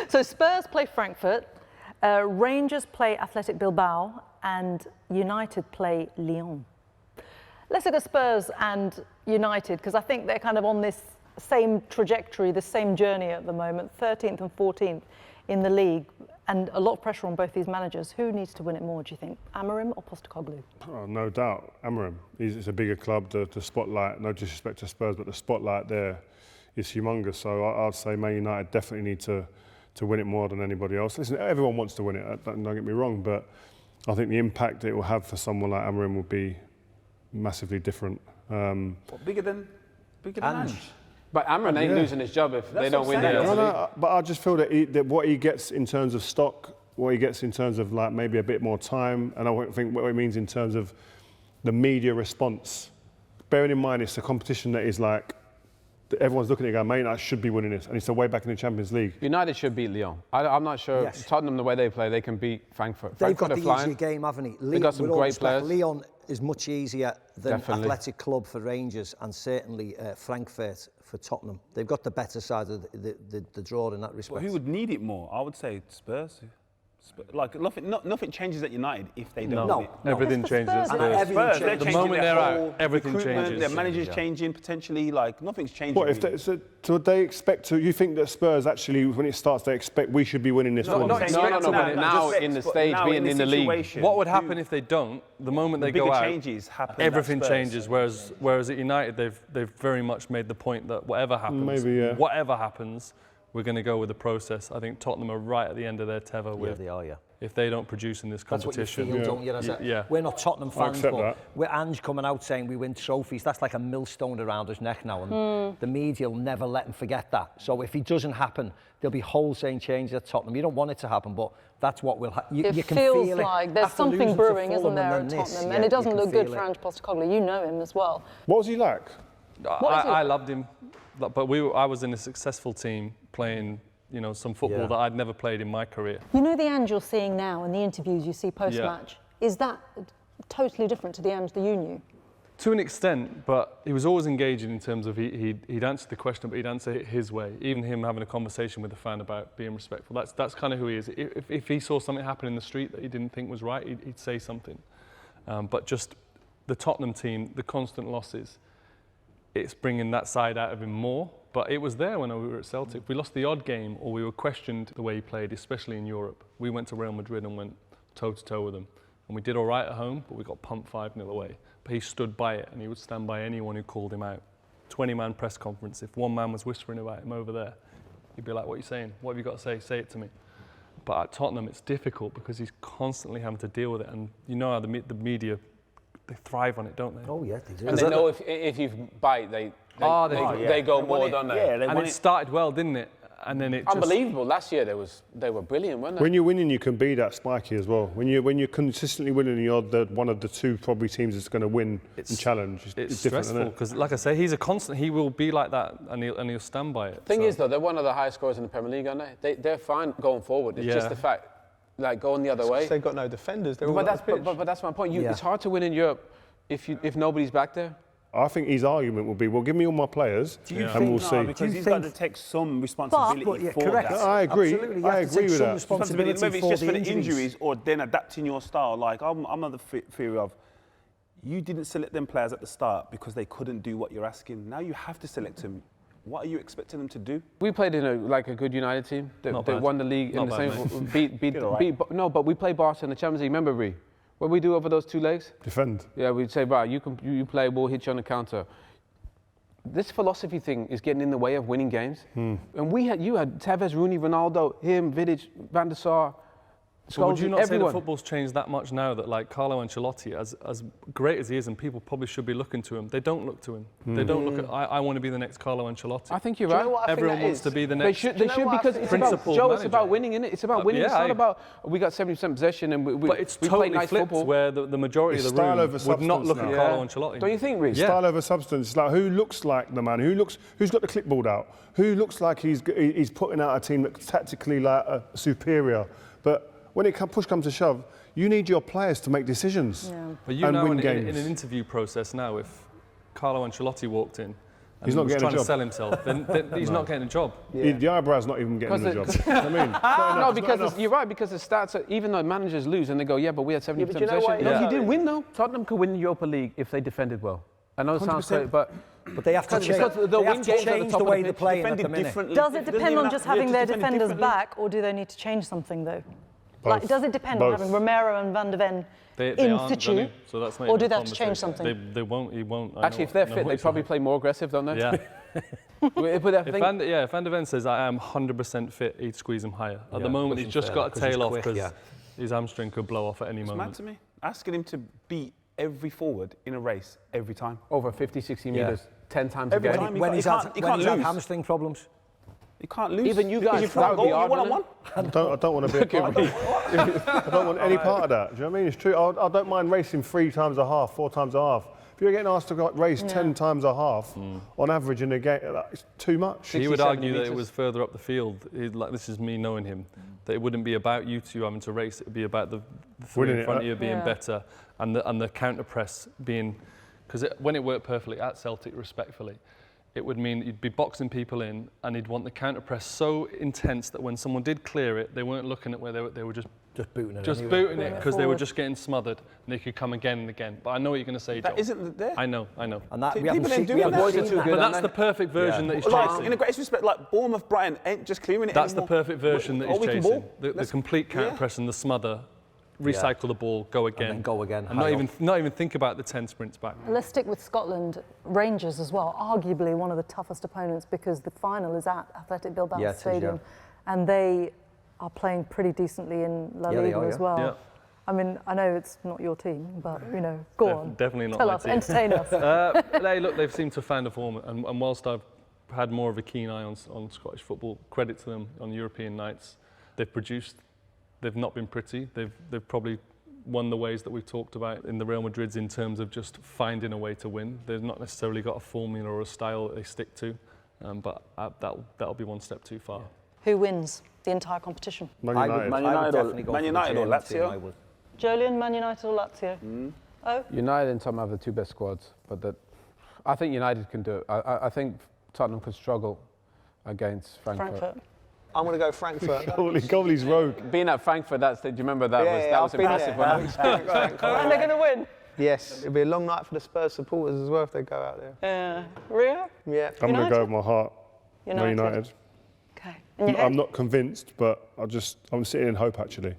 So Spurs play Frankfurt, Rangers play Athletic Bilbao, and United play Lyon. Let's look at Spurs and United, because I think they're kind of on this same trajectory, the same journey at the moment, 13th and 14th in the league, and a lot of pressure on both these managers. Who needs to win it more, do you think? Amorim or Postecoglou? Oh, no doubt, Amorim. It's a bigger club, the spotlight, no disrespect to Spurs, but the spotlight there is humongous. So I'd say Man United definitely need to win it more than anybody else. Listen, everyone wants to win it, don't get me wrong, but I think the impact it will have for someone like Amorim will be massively different. Bigger than Ange? But Amorim ain't losing his job if they don't win that. No, but I just feel that what he gets in terms of stock, what he gets in terms of like maybe a bit more time, and I think what it means in terms of the media response. Bearing in mind it's a competition that is like, everyone's looking at it going, Man United should be winning this, and it's a way back in the Champions League. United should beat Lyon. I'm not sure. Yes. Tottenham, the way they play, they can beat Frankfurt. They've got the easier game, haven't he? They've got some great players. Lyon is much easier than Athletic Club for Rangers, and certainly Frankfurt for Tottenham. They've got the better side of the draw in that respect. Well, who would need it more? I would say Spurs. Like nothing changes at United if they don't. No, everything changes. Spurs, the moment they're out, everything changes. Their manager's changing potentially. Like nothing's changing. What if so they expect to? You think that Spurs actually, when it starts, they expect we should be winning this one? No. Now in the stage, being in the league. What would happen if they don't? The moment they go out, everything changes. Whereas at United, they've very much made the point that whatever happens, whatever happens, we're going to go with the process. I think Tottenham are right at the end of their tether. They are, if they don't produce in this competition. That's what you feel, don't you? We're not Tottenham fans, but we're Ange coming out saying we win trophies. That's like a millstone around his neck now, and the media will never let him forget that. So if it doesn't happen, there'll be wholesale changes at Tottenham. You don't want it to happen, but that's what will happen. It feels like there's something brewing, isn't there, at Tottenham? And it doesn't look good for Ange Postecoglou. You know him as well. What was he like? I loved him, but I was in a successful team playing some football that I'd never played in my career. You know the Ange you're seeing now and the interviews you see post-match, is that totally different to the Ange that you knew? To an extent, but he was always engaging in terms of he'd answer the question, but he'd answer it his way. Even him having a conversation with the fan about being respectful. That's kind of who he is. If he saw something happen in the street that he didn't think was right, he'd say something. But just the Tottenham team, the constant losses, it's bringing that side out of him more. But it was there when we were at Celtic. If we lost the odd game or we were questioned the way he played, especially in Europe, we went to Real Madrid and went toe-to-toe with them. And we did all right at home, but we got pumped 5-0 away. But he stood by it, and he would stand by anyone who called him out. 20-man press conference. If one man was whispering about him over there, he'd be like, what are you saying? What have you got to say? Say it to me. But at Tottenham, it's difficult because he's constantly having to deal with it. And you know how the media, they thrive on it, don't they? Oh, yeah, they do. And they know if you bite, they go more, don't they? Yeah, and it started well, didn't it? And then it unbelievable. Last year they were brilliant, weren't they? When you're winning, you can be that spiky as well. When you're consistently winning, you're one of the two probably teams that's going to win and challenge. It's stressful because, like I say, he's a constant. He will be like that, and he'll stand by it. Thing is, though, they're one of the highest scorers in the Premier League, aren't they? They're fine going forward. It's just the fact, like going the other way. They've got no defenders. But that's my point. It's hard to win in Europe if nobody's back there. I think his argument will be, well, give me all my players and we'll see. Because he's got to take some responsibility for that. I agree. I agree with that. Responsibility maybe it's just for the injuries or then adapting your style. Like, I'm of the theory of, you didn't select them players at the start because they couldn't do what you're asking. Now you have to select them. What are you expecting them to do? We played in a good United team. They won the league in the same. But we played Barca in the Champions League. Remember, Ree? What we do over those two legs? Defend. Yeah, we'd say, right, you play, we'll hit you on the counter. This philosophy thing is getting in the way of winning games. And you had Tevez, Rooney, Ronaldo, him, Vidic, Van der Sar. So would you not say that football's changed that much now that, like, Carlo Ancelotti, as great as he is, and people probably should be looking to him, they don't look to him. They don't look at, I want to be the next Carlo Ancelotti. I think you're right. Everyone wants to be the next. They should because it's about, Joe, it's about winning, isn't it? It's about winning. It's not about, we got 70% possession and we play nice football. Where the majority of the room would not look at Carlo Ancelotti. Don't you think, Reece? Style over substance. It's like, who looks like the man? Who's got the clipboard out? Who looks like he's putting out a team that's tactically like superior? But when push comes to shove, you need your players to make decisions But you know, win games. In an interview process now, if Carlo Ancelotti walked in and he's not was getting a trying to job. sell himself, then he's not getting a job. The eyebrow's not even getting a job. I mean, No, because you're right, because the stats are, even though managers lose and they go, yeah, but we had 70% but you know possession. what? No, Yeah. he didn't win though. Tottenham could win the Europa League if they defended well. I know it sounds crazy, but they have to change, the way they play at the minute. Does it depend on just having their defenders back, or do they need to change something though? Both. Like, does it depend on having Romero and Van de Ven They in aren't, situ, Danny, so that's not or even do a they have to change conversation. something? They won't. He won't. actually, if they're fit, they probably play more aggressive, don't they? Yeah. But I If think, if Van de Ven says I am 100% fit, he'd squeeze him higher. At the moment, he's just got a tail off because his hamstring could blow off at any It's moment. mad to me. Asking him to beat every forward in a race every time. over 50, 60 metres, 10 times Every a game. time. When he's had lose. hamstring problems. You can't lose. Even you Because guys, you that can't would be go hard, one-on-one. I don't want to be a part of that. I don't want any part of that. Do you know what I mean? It's true. I don't mind racing 3 times a half, 4 times a half. If you're getting asked to race 10 times a half on average in a game, it's too much. He would 60, argue 70 that it was further up the field. Like, this is me knowing him, that it wouldn't be about you two having to race. It would be about the three Winning in it, front of you being Yeah. better, and the counter press being, because when it worked perfectly at Celtic, respectfully, it would mean that you'd be boxing people in, and he'd want the counter press so intense that when someone did clear it, they weren't looking at where they were just booting it. booting it because they were just getting smothered, and they could come again and again. But I know what you're going to say, Joe. That isn't there. I know. And that, we People haven't ain't seen, doing we haven't that. seen Boys are too that. good, But aren't that's they? the perfect version that he's Like, chasing. in the greatest respect, like Bournemouth, Brighton ain't just clearing it That's the anymore. perfect version that he's we can chasing. ball. The Let's- complete counter press and the smother, recycle the ball, go again, then go again, and high not even think about the 10 sprints back. Let's stick with Scotland. Rangers as well, arguably one of the toughest opponents because the final is at Athletic Bilbao Yeah, it is, Stadium, and they are playing pretty decently in La Yeah, they Liga are, as yeah. well. Yeah. I mean, I know it's not your team, but go on. Definitely not Tell my us, team. entertain us. They've seemed to have found a form, and whilst I've had more of a keen eye on Scottish football, credit to them on European nights, they've produced. They've not been pretty. They've probably won the ways that we've talked about in the Real Madrids in terms of just finding a way to win. They've not necessarily got a formula or a style that they stick to, but that'll be one step too far. Who wins the entire competition? Man I United. would United or- definitely go Man for the United or German Lazio? team, I would. Joleon, Man United or Lazio? Oh, United and Tottenham have the two best squads, but I think United can do it. I think Tottenham could struggle against Frankfurt. I'm going to go Frankfurt. Goalie's rogue. Being at Frankfurt, do you remember that? Yeah, was I've been impressive. there. Wasn't it? and they're going to win. Yes, it'll be a long night for the Spurs supporters as well if they go out there. Rio? Yeah. I'm going to go with my heart. United. Man United. Okay. And your head? I'm not convinced, but I'm sitting in hope actually.